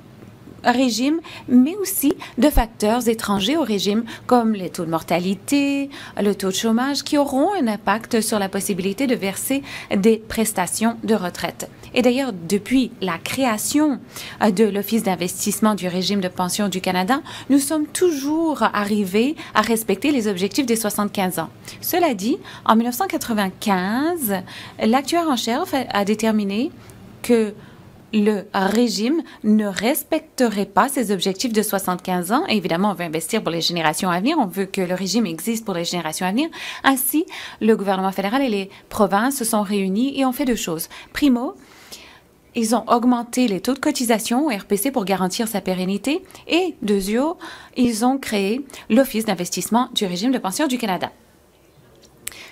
régime, mais aussi de facteurs étrangers au régime, comme les taux de mortalité, le taux de chômage, qui auront un impact sur la possibilité de verser des prestations de retraite. Et d'ailleurs, depuis la création de l'Office d'investissement du régime de pension du Canada, nous sommes toujours arrivés à respecter les objectifs des 75 ans. Cela dit, en 1995, l'actuaire en chef a déterminé que le régime ne respecterait pas ses objectifs de 75 ans. Et évidemment, on veut investir pour les générations à venir. On veut que le régime existe pour les générations à venir. Ainsi, le gouvernement fédéral et les provinces se sont réunis et ont fait 2 choses. Primo, ils ont augmenté les taux de cotisation au RPC pour garantir sa pérennité. Et deuxièmement, ils ont créé l'Office d'investissement du régime de pension du Canada.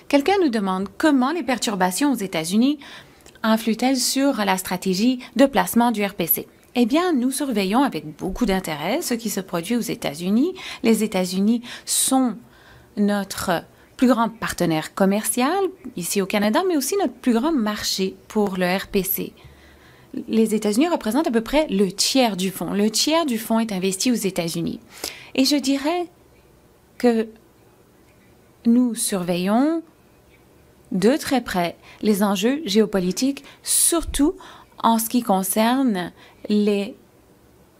Quelqu'un nous demande comment les perturbations aux États-Unis influent-elles sur la stratégie de placement du RPC? Eh bien, nous surveillons avec beaucoup d'intérêt ce qui se produit aux États-Unis. Les États-Unis sont notre plus grand partenaire commercial ici au Canada, mais aussi notre plus grand marché pour le RPC. Les États-Unis représentent à peu près le tiers du fonds. Le tiers du fonds est investi aux États-Unis. Et je dirais que nous surveillons de très près les enjeux géopolitiques, surtout en ce qui concerne les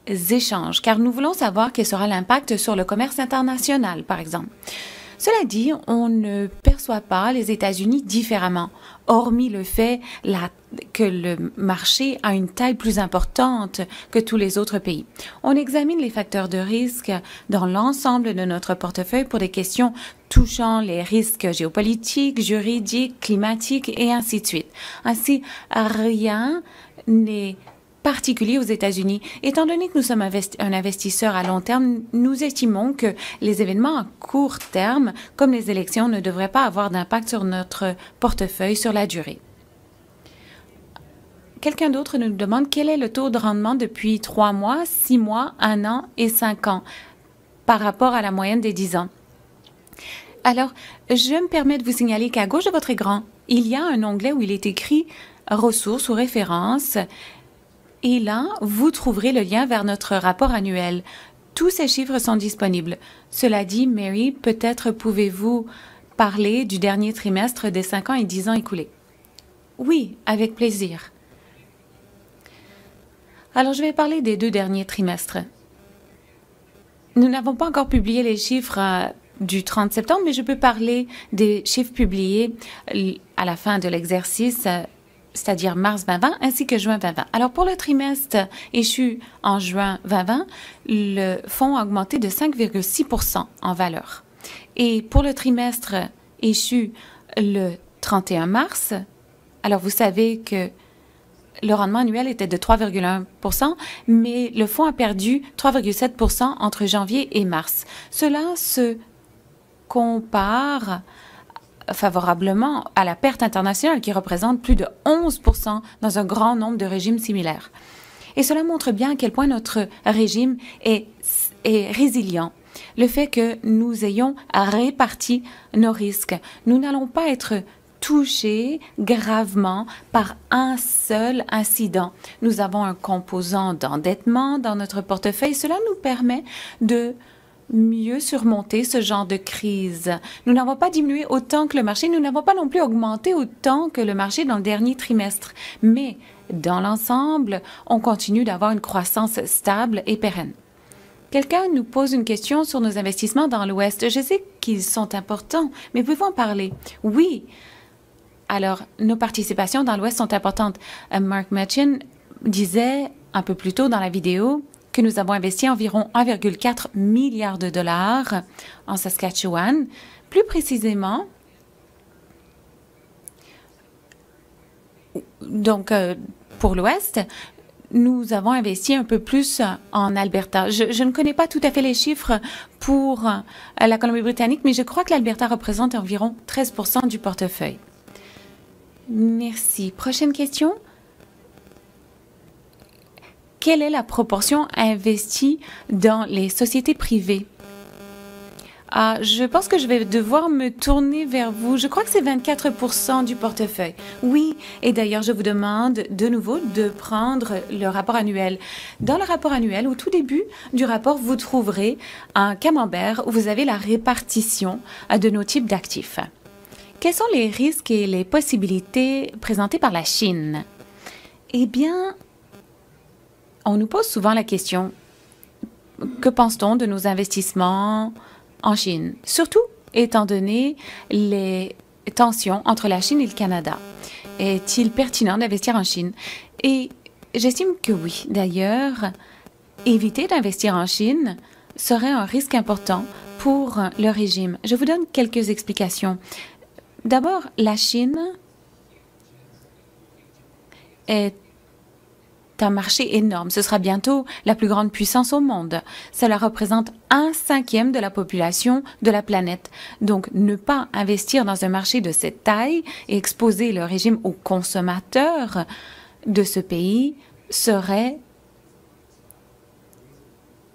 échanges, car nous voulons savoir quel sera l'impact sur le commerce international, par exemple. Cela dit, on ne perçoit pas les États-Unis différemment, hormis le fait que le marché a une taille plus importante que tous les autres pays. On examine les facteurs de risque dans l'ensemble de notre portefeuille pour des questions touchant les risques géopolitiques, juridiques, climatiques et ainsi de suite. Ainsi, rien n'est particulier aux États-Unis. Étant donné que nous sommes un investisseur à long terme, nous estimons que les événements à court terme, comme les élections, ne devraient pas avoir d'impact sur notre portefeuille sur la durée. Quelqu'un d'autre nous demande quel est le taux de rendement depuis 3 mois, 6 mois, 1 an et 5 ans par rapport à la moyenne des 10 ans. Alors, je me permets de vous signaler qu'à gauche de votre écran, il y a un onglet où il est écrit « Ressources » ou « Références ». Et là, vous trouverez le lien vers notre rapport annuel. tous ces chiffres sont disponibles. Cela dit, Mary, peut-être pouvez-vous parler du dernier trimestre des 5 ans et 10 ans écoulés? Oui, avec plaisir. Alors, je vais parler des 2 derniers trimestres. Nous n'avons pas encore publié les chiffres du 30 septembre, mais je peux parler des chiffres publiés à la fin de l'exercice, c'est-à-dire mars 2020 ainsi que juin 2020. Alors, pour le trimestre échu en juin 2020, le fonds a augmenté de 5,6 % en valeur. Et pour le trimestre échu le 31 mars, alors vous savez que le rendement annuel était de 3,1 %, mais le fonds a perdu 3,7 % entre janvier et mars. Cela se compare favorablement à la perte internationale qui représente plus de 11 % dans un grand nombre de régimes similaires. Et cela montre bien à quel point notre régime est résilient. Le fait que nous ayons réparti nos risques. Nous n'allons pas être touchés gravement par un seul incident. Nous avons un composant d'endettement dans notre portefeuille. Cela nous permet de mieux surmonter ce genre de crise. Nous n'avons pas diminué autant que le marché. Nous n'avons pas non plus augmenté autant que le marché dans le dernier trimestre. Mais dans l'ensemble, on continue d'avoir une croissance stable et pérenne. Quelqu'un nous pose une question sur nos investissements dans l'Ouest. Je sais qu'ils sont importants, mais pouvez-vous en parler? Oui. Alors, nos participations dans l'Ouest sont importantes. Mark Machin disait un peu plus tôt dans la vidéo que nous avons investi environ 1,4 milliard de dollars en Saskatchewan. Plus précisément, donc pour l'Ouest, nous avons investi un peu plus en Alberta. Je ne connais pas tout à fait les chiffres pour la Colombie-Britannique, mais je crois que l'Alberta représente environ 13 % du portefeuille. Merci. Prochaine question. Quelle est la proportion investie dans les sociétés privées? Je pense que je vais devoir me tourner vers vous. Je crois que c'est 24 % du portefeuille. Oui, et d'ailleurs, je vous demande de nouveau de prendre le rapport annuel. Dans le rapport annuel, au tout début du rapport, vous trouverez un camembert où vous avez la répartition de nos types d'actifs. Quels sont les risques et les possibilités présentées par la Chine? Eh bien, on nous pose souvent la question, que pense-t-on de nos investissements en Chine? Surtout étant donné les tensions entre la Chine et le Canada. Est-il pertinent d'investir en Chine? Et j'estime que oui. D'ailleurs, éviter d'investir en Chine serait un risque important pour le régime. Je vous donne quelques explications. D'abord, la Chine est un marché énorme. Ce sera bientôt la plus grande puissance au monde. Cela représente 1/5 de la population de la planète. Donc, ne pas investir dans un marché de cette taille et exposer le régime aux consommateurs de ce pays serait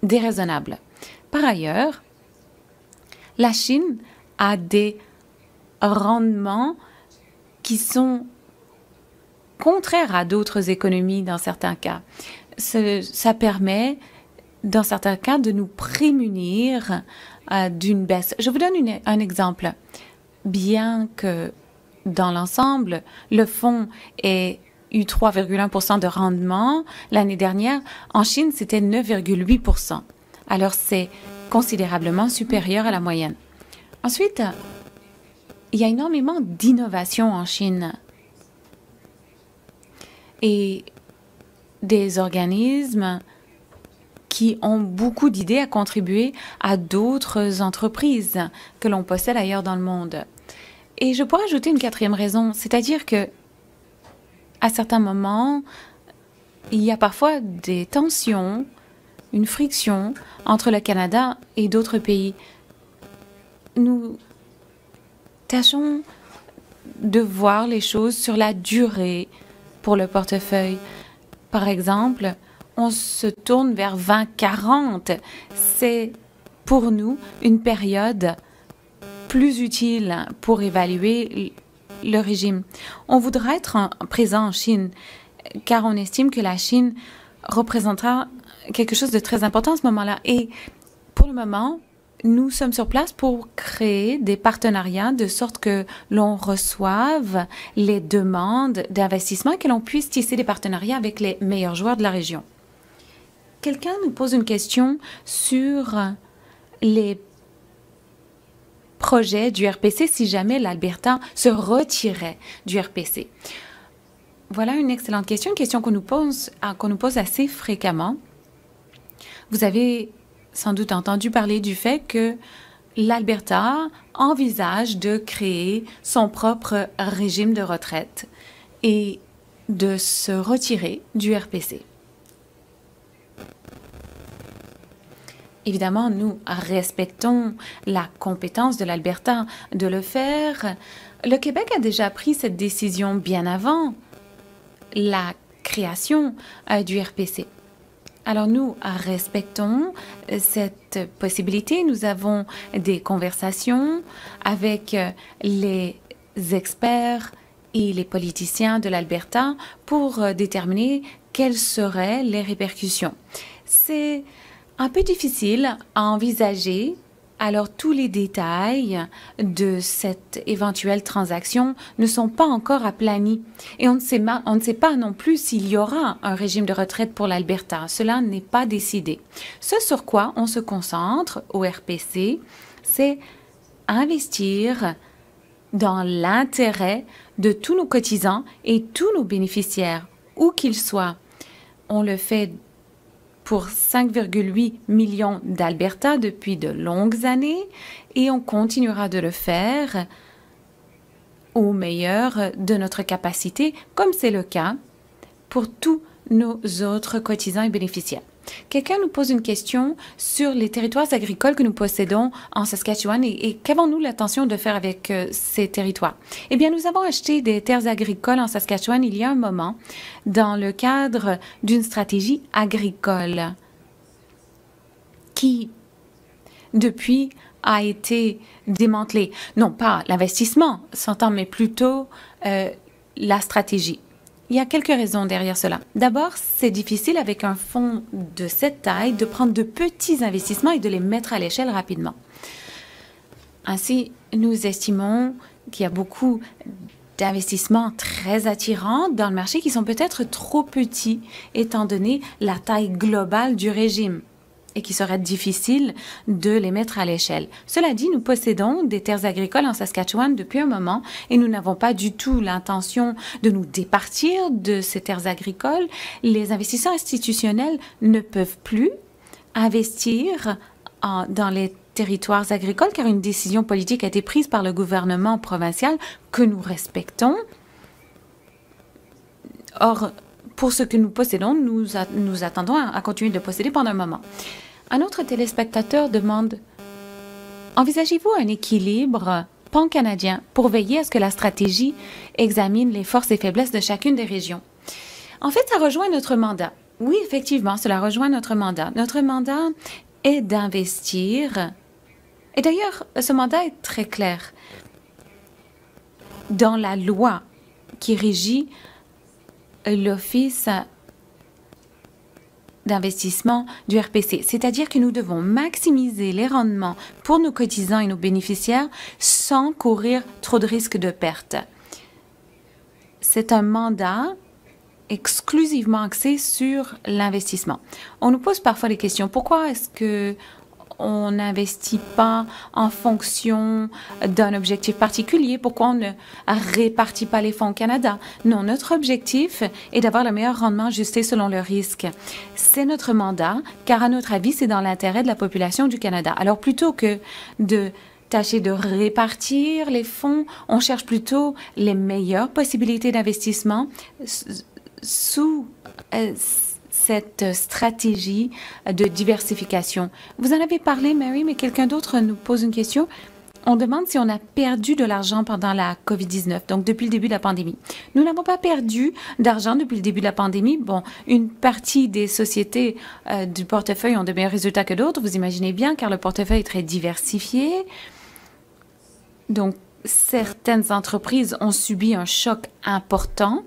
déraisonnable. Par ailleurs, la Chine a des rendements qui sont contraires à d'autres économies dans certains cas. Ça permet, dans certains cas, de nous prémunir d'une baisse. Je vous donne un exemple. Bien que, dans l'ensemble, le fonds ait eu 3,1 % de rendement l'année dernière, en Chine, c'était 9,8 %. Alors, c'est considérablement supérieur à la moyenne. Ensuite, il y a énormément d'innovation en Chine et des organismes qui ont beaucoup d'idées à contribuer à d'autres entreprises que l'on possède ailleurs dans le monde. Et je pourrais ajouter une 4e raison, c'est-à-dire que à certains moments, il y a parfois des tensions, une friction entre le Canada et d'autres pays. Nous tâchons de voir les choses sur la durée pour le portefeuille. Par exemple, on se tourne vers 2040. C'est pour nous une période plus utile pour évaluer le régime. On voudra être présent en Chine car on estime que la Chine représentera quelque chose de très important à ce moment-là. Et pour le moment, nous sommes sur place pour créer des partenariats de sorte que l'on reçoive les demandes d'investissement et que l'on puisse tisser des partenariats avec les meilleurs joueurs de la région. Quelqu'un nous pose une question sur les projets du RPC si jamais l'Alberta se retirait du RPC. Voilà une excellente question, une question qu'on nous pose assez fréquemment. Vous avez sans doute entendu parler du fait que l'Alberta envisage de créer son propre régime de retraite et de se retirer du RPC. Évidemment, nous respectons la compétence de l'Alberta de le faire. Le Québec a déjà pris cette décision bien avant la création du RPC. Alors, nous respectons cette possibilité. Nous avons des conversations avec les experts et les politiciens de l'Alberta pour déterminer quelles seraient les répercussions. C'est un peu difficile à envisager, alors tous les détails de cette éventuelle transaction ne sont pas encore aplanis. Et on ne sait pas non plus s'il y aura un régime de retraite pour l'Alberta. Cela n'est pas décidé. Ce sur quoi on se concentre au RPC, c'est investir dans l'intérêt de tous nos cotisants et tous nos bénéficiaires, où qu'ils soient. On le fait pour 5,8 millions d'Alberta depuis de longues années et on continuera de le faire au meilleur de notre capacité, comme c'est le cas pour tous nos autres cotisants et bénéficiaires. Quelqu'un nous pose une question sur les territoires agricoles que nous possédons en Saskatchewan et qu'avons-nous l'intention de faire avec ces territoires? Eh bien, nous avons acheté des terres agricoles en Saskatchewan il y a un moment dans le cadre d'une stratégie agricole qui, depuis, a été démantelée. Non pas l'investissement, s'entend, mais plutôt la stratégie. Il y a quelques raisons derrière cela. D'abord, c'est difficile avec un fonds de cette taille de prendre de petits investissements et de les mettre à l'échelle rapidement. Ainsi, nous estimons qu'il y a beaucoup d'investissements très attirants dans le marché qui sont peut-être trop petits étant donné la taille globale du régime et qui serait difficile de les mettre à l'échelle. Cela dit, nous possédons des terres agricoles en Saskatchewan depuis un moment et nous n'avons pas du tout l'intention de nous départir de ces terres agricoles. Les investisseurs institutionnels ne peuvent plus investir dans les territoires agricoles car une décision politique a été prise par le gouvernement provincial que nous respectons. Or, pour ce que nous possédons, nous attendons à continuer de posséder pendant un moment. Un autre téléspectateur demande « Envisagez-vous un équilibre pan-canadien pour veiller à ce que la stratégie examine les forces et faiblesses de chacune des régions? » En fait, ça rejoint notre mandat. Oui, effectivement, cela rejoint notre mandat. Notre mandat est d'investir. Et d'ailleurs, ce mandat est très clair. Dans la loi qui régit l'Office d'investissement du RPC, c'est-à-dire que nous devons maximiser les rendements pour nos cotisants et nos bénéficiaires sans courir trop de risques de perte. C'est un mandat exclusivement axé sur l'investissement. On nous pose parfois des questions. Pourquoi est-ce que on n'investit pas en fonction d'un objectif particulier? Pourquoi on ne répartit pas les fonds au Canada? Non, notre objectif est d'avoir le meilleur rendement ajusté selon le risque. C'est notre mandat, car à notre avis, c'est dans l'intérêt de la population du Canada. Alors, plutôt que de tâcher de répartir les fonds, on cherche plutôt les meilleures possibilités d'investissement sous cette stratégie de diversification. Vous en avez parlé, Mary, mais quelqu'un d'autre nous pose une question. On demande si on a perdu de l'argent pendant la COVID-19, donc depuis le début de la pandémie. Nous n'avons pas perdu d'argent depuis le début de la pandémie. Bon, une partie des sociétés du portefeuille ont de meilleurs résultats que d'autres, vous imaginez bien, car le portefeuille est très diversifié. Donc, certaines entreprises ont subi un choc important.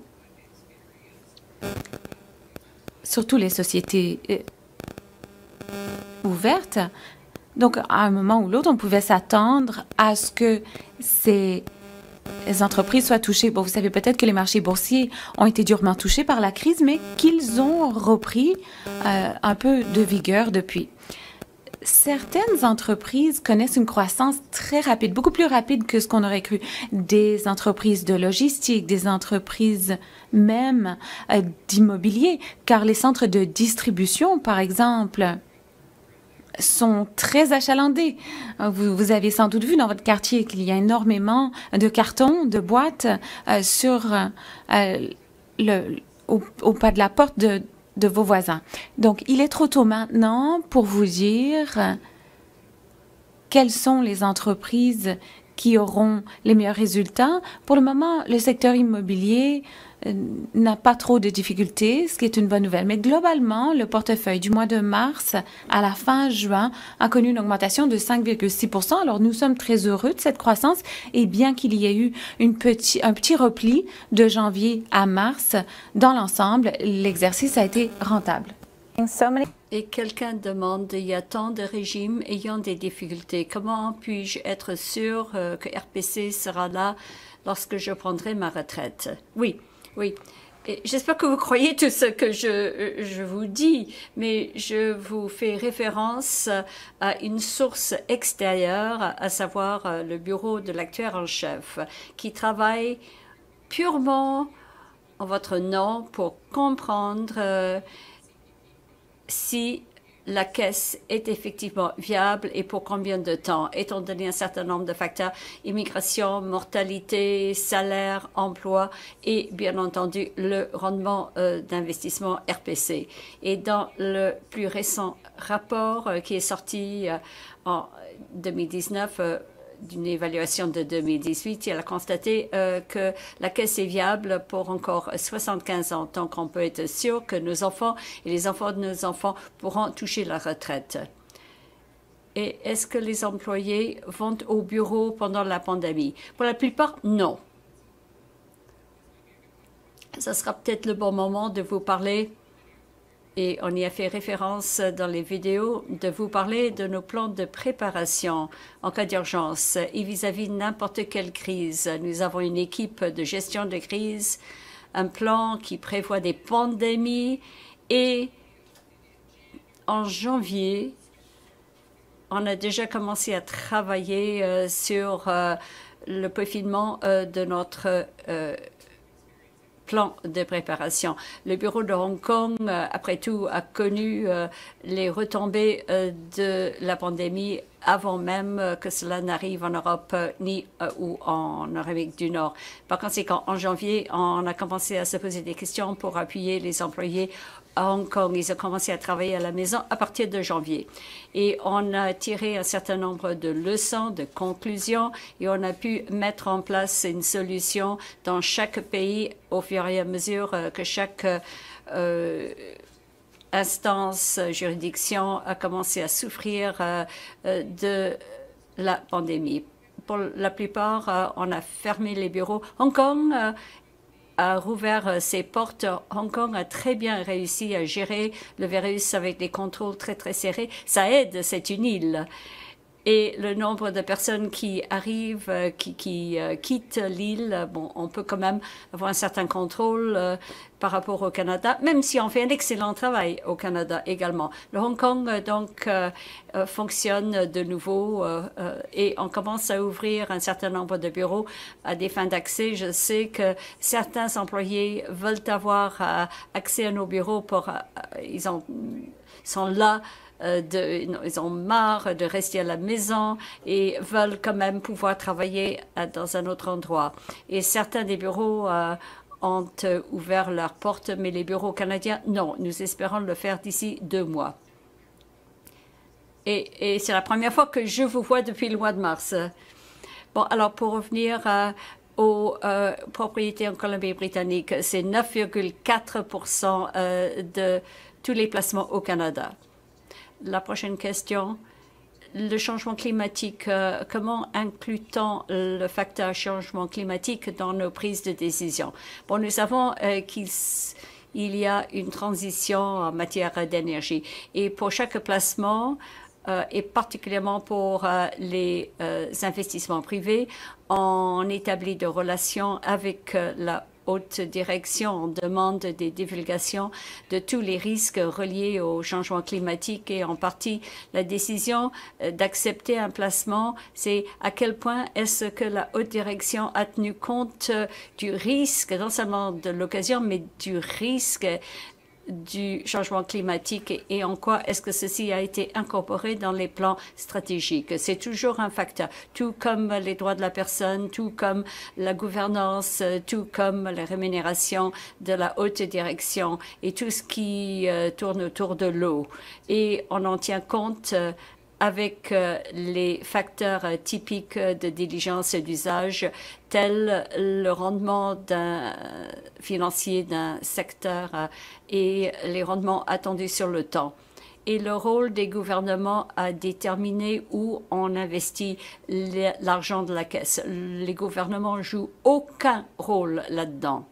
Surtout les sociétés ouvertes. Donc, à un moment ou l'autre, on pouvait s'attendre à ce que ces entreprises soient touchées. Bon, vous savez peut-être que les marchés boursiers ont été durement touchés par la crise, mais qu'ils ont repris un peu de vigueur depuis. Certaines entreprises connaissent une croissance très rapide, beaucoup plus rapide que ce qu'on aurait cru. Des entreprises de logistique, des entreprises même d'immobilier, car les centres de distribution, par exemple, sont très achalandés. Vous avez sans doute vu dans votre quartier qu'il y a énormément de cartons, de boîtes au pas de la porte de vos voisins. Donc, il est trop tôt maintenant pour vous dire quelles sont les entreprises qui auront les meilleurs résultats. Pour le moment, le secteur immobilier n'a pas trop de difficultés, ce qui est une bonne nouvelle. Mais globalement, le portefeuille du mois de mars à la fin juin a connu une augmentation de 5,6 %. Alors, nous sommes très heureux de cette croissance. Et bien qu'il y ait eu un petit repli de janvier à mars, dans l'ensemble, l'exercice a été rentable. Et quelqu'un demande, il y a tant de régimes ayant des difficultés. Comment puis-je être sûr que RPC sera là lorsque je prendrai ma retraite? Oui. Oui, j'espère que vous croyez tout ce que je vous dis, mais je vous fais référence à une source extérieure, à savoir le bureau de l'actuaire en chef, qui travaille purement en votre nom pour comprendre si la caisse est effectivement viable et pour combien de temps, étant donné un certain nombre de facteurs, immigration, mortalité, salaire, emploi et bien entendu le rendement d'investissement RPC. Et dans le plus récent rapport qui est sorti en 2019, d'une évaluation de 2018, elle a constaté que la caisse est viable pour encore 75 ans, tant qu'on peut être sûr que nos enfants et les enfants de nos enfants pourront toucher la retraite. Et est-ce que les employés vont au bureau pendant la pandémie? Pour la plupart, non. Ce sera peut-être le bon moment de vous parler, et on y a fait référence dans les vidéos, de vous parler de nos plans de préparation en cas d'urgence et vis-à-vis n'importe quelle crise. Nous avons une équipe de gestion de crise, un plan qui prévoit des pandémies et en janvier, on a déjà commencé à travailler sur le peaufinement de notre plan de préparation. Le bureau de Hong Kong, après tout, a connu les retombées de la pandémie avant même que cela n'arrive en Europe ni ou en Amérique du Nord. Par conséquent, en janvier, on a commencé à se poser des questions pour appuyer les employés à Hong Kong. Ils ont commencé à travailler à la maison à partir de janvier. Et on a tiré un certain nombre de leçons, de conclusions, et on a pu mettre en place une solution dans chaque pays au fur et à mesure que chaque instance, juridiction a commencé à souffrir de la pandémie. Pour la plupart, on a fermé les bureaux. Hong Kong a rouvert ses portes. Hong Kong a très bien réussi à gérer le virus avec des contrôles très, très serrés. Ça aide, c'est une île. Et le nombre de personnes qui arrivent, qui quittent l'île, bon, on peut quand même avoir un certain contrôle par rapport au Canada, même si on fait un excellent travail au Canada également. Le Hong Kong, donc, fonctionne de nouveau et on commence à ouvrir un certain nombre de bureaux à des fins d'accès. Je sais que certains employés veulent avoir accès à nos bureaux pour... ils sont là. Ils ont marre de rester à la maison et veulent quand même pouvoir travailler dans un autre endroit. Et certains des bureaux ont ouvert leurs portes, mais les bureaux canadiens, non. Nous espérons le faire d'ici 2 mois. Et c'est la première fois que je vous vois depuis le mois de mars. Bon, alors pour revenir aux propriétés en Colombie-Britannique, c'est 9,4 % de tous les placements au Canada. La prochaine question, le changement climatique, comment inclut-on le facteur changement climatique dans nos prises de décision? Bon, nous savons qu'il y a une transition en matière d'énergie et pour chaque placement, et particulièrement pour les investissements privés. On établit des relations avec la haute direction. On demande des divulgations de tous les risques reliés au changement climatique et en partie la décision d'accepter un placement, c'est à quel point est-ce que la haute direction a tenu compte du risque, non seulement de l'occasion, mais du risque du changement climatique et en quoi est-ce que ceci a été incorporé dans les plans stratégiques. C'est toujours un facteur, tout comme les droits de la personne, tout comme la gouvernance, tout comme la rémunération de la haute direction et tout ce qui tourne autour de l'eau. Et on en tient compte avec les facteurs typiques de diligence et d'usage, tels le rendement financier d'un secteur et les rendements attendus sur le temps. Et le rôle des gouvernements à déterminer où on investit l'argent de la caisse. Les gouvernements jouent aucun rôle là-dedans.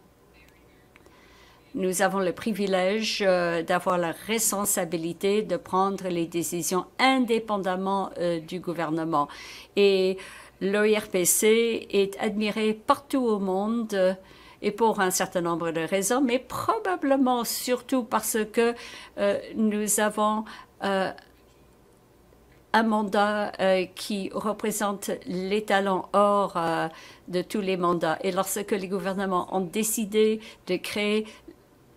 Nous avons le privilège d'avoir la responsabilité de prendre les décisions indépendamment du gouvernement. Et l'OIRPC est admiré partout au monde et pour un certain nombre de raisons, mais probablement surtout parce que nous avons un mandat qui représente les talents or de tous les mandats. Et lorsque les gouvernements ont décidé de créer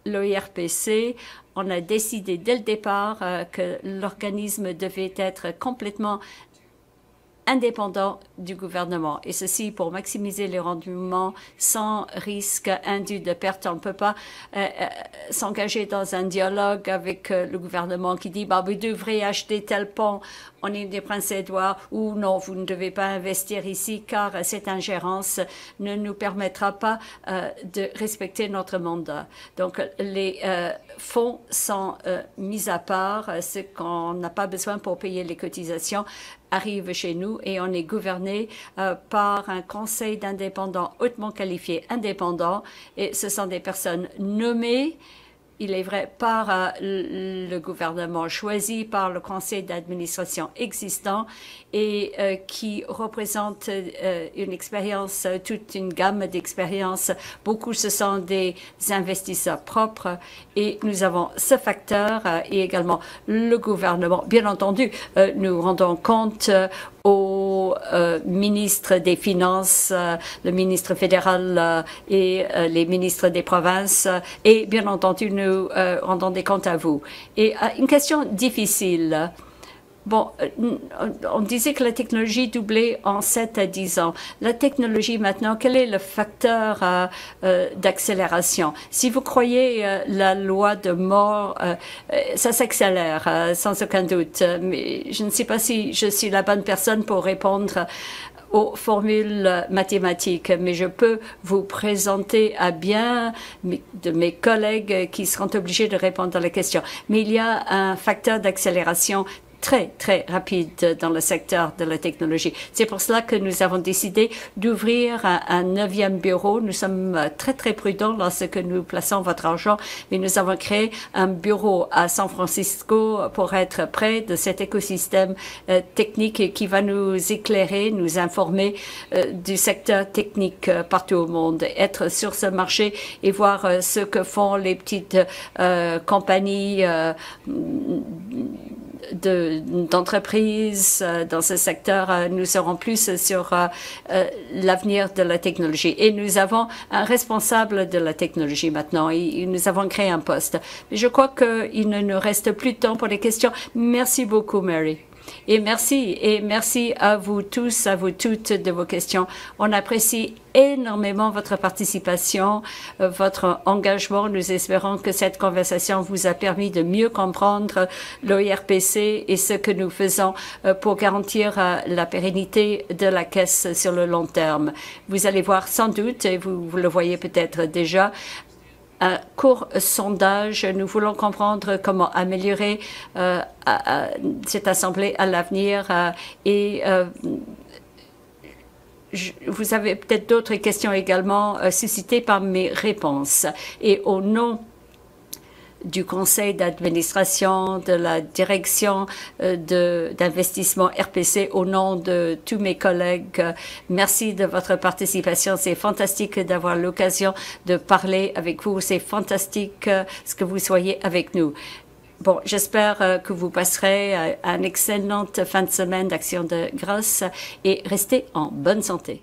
l'OIRPC, on a décidé dès le départ que l'organisme devait être complètement indépendant du gouvernement. Et ceci pour maximiser les rendements sans risque indu de perte. On ne peut pas s'engager dans un dialogue avec le gouvernement qui dit bah, « vous devrez acheter tel pont en île des Princes-Édouards » ou « non, vous ne devez pas investir ici car cette ingérence ne nous permettra pas de respecter notre mandat ». Donc les fonds sont mis à part, ce qu'on n'a pas besoin pour payer les cotisations arrive chez nous et on est gouverné par un conseil d'indépendants hautement qualifiés indépendants et ce sont des personnes nommées, il est vrai, par le gouvernement choisi par le conseil d'administration existant et qui représente une expérience, toute une gamme d'expériences. Beaucoup, ce sont des investisseurs propres et nous avons ce facteur et également le gouvernement. Bien entendu, nous rendons compte au ministre des Finances, le ministre fédéral et les ministres des provinces et bien entendu nous rendons des comptes à vous. Et une question difficile. Bon, on disait que la technologie doublait en 7 à 10 ans. La technologie maintenant, quel est le facteur d'accélération? Si vous croyez la loi de Moore, ça s'accélère sans aucun doute. Mais je ne sais pas si je suis la bonne personne pour répondre aux formules mathématiques, mais je peux vous présenter à bien de mes collègues qui seront obligés de répondre à la question. Mais il y a un facteur d'accélération très rapide dans le secteur de la technologie. C'est pour cela que nous avons décidé d'ouvrir un 9e bureau. Nous sommes très prudents lorsque nous plaçons votre argent, mais nous avons créé un bureau à San Francisco pour être près de cet écosystème technique qui va nous éclairer, nous informer du secteur technique partout au monde, être sur ce marché et voir ce que font les petites compagnies d'entreprises dans ce secteur. Nous serons plus sur l'avenir de la technologie. Et nous avons un responsable de la technologie maintenant. Et nous avons créé un poste. Mais je crois qu'il ne nous reste plus de temps pour les questions. Merci beaucoup, Mary. Et merci à vous tous, à vous toutes de vos questions. On apprécie énormément votre participation, votre engagement. Nous espérons que cette conversation vous a permis de mieux comprendre l'OIRPC et ce que nous faisons pour garantir la pérennité de la Caisse sur le long terme. Vous allez voir sans doute, et vous le voyez peut-être déjà, un court sondage. Nous voulons comprendre comment améliorer cette Assemblée à l'avenir et vous avez peut-être d'autres questions également suscitées par mes réponses. Et au nom du conseil d'administration, de la direction d'investissement RPC, au nom de tous mes collègues, merci de votre participation. C'est fantastique d'avoir l'occasion de parler avec vous. C'est fantastique ce que vous soyez avec nous. Bon, j'espère que vous passerez une excellente fin de semaine d'Action de grâce et restez en bonne santé.